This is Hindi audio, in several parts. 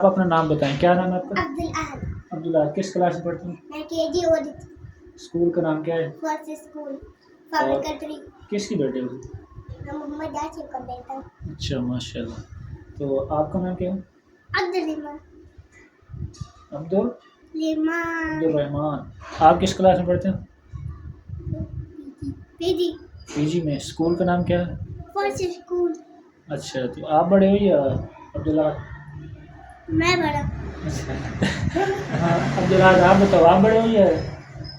आप अपना नाम बताएं, क्या नाम है आपका? अब्दुल अहद। अब्दुल अहद। किस क्लास में पढ़ते हैं? मैं केजी और स्कूल का नाम क्या है? फर्स्ट स्कूल और कंट्री। किसकी बेटे हो? मैं मोहम्मद यासिर का बेटा हूँ। अच्छा माशाल्लाह। तो आपका नाम क्या है? अब्दुल रहमान। अब्दुल रहमान। रहमान। आप किस क्लास में पढ़ते हैं? पीजी। पीजी में। स्कूल का नाम क्या है? First school. अच्छा, तो आप बड़े हो या अब्दुल्ला? मैं बड़ा। हाँ अब्दुल्ला, आप बताओ, आप बड़े हो या?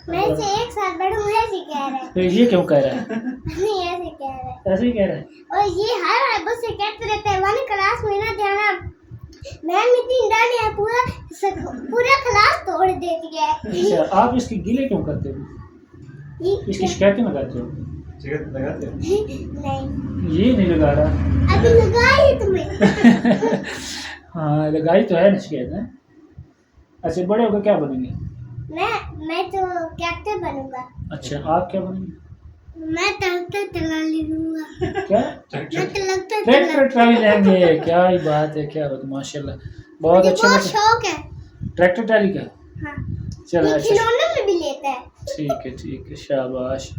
मैं से एक साल बड़ा हूँ, ऐसे कह रहा है। तो ये क्यों कह रहा है? नहीं ऐसे कह रहा है। ऐसे ही कह रहा है। और ये हर बस से कहते रहते हैं वन क्लास में ना जाना। मैम इतनी डांटी है, पूरा क्लास तोड़ देती है। अच्छा, आप इसकी गिले क्यों करते हो? इसकी शिकायत क्यों लगाते हो? शिकायत लगाते हो? नहीं, ये नहीं लगा रहा। अभी लगाई है तुम्हें। हाँ लगाई तो है ना शिकायत है। अच्छा, बड़े होकर क्या बनेंगे? मैं तो कैप्टन बनूंगा। अच्छा, आप क्या बनेंगे? मैं ट्रैक्टर चला लूंगा। क्या? मैं ट्रैक्टर ट्रैक्टर ट्राली लेंगे? क्या ही बात है, क्या बात, माशाल्लाह, बहुत मुझे अच्छे। बहुत शौक है। ट्रैक्टर ट्राली का? हाँ, चलो ये अच्छा, खिलौने में भी लेता है। ठीक है, शाबाश।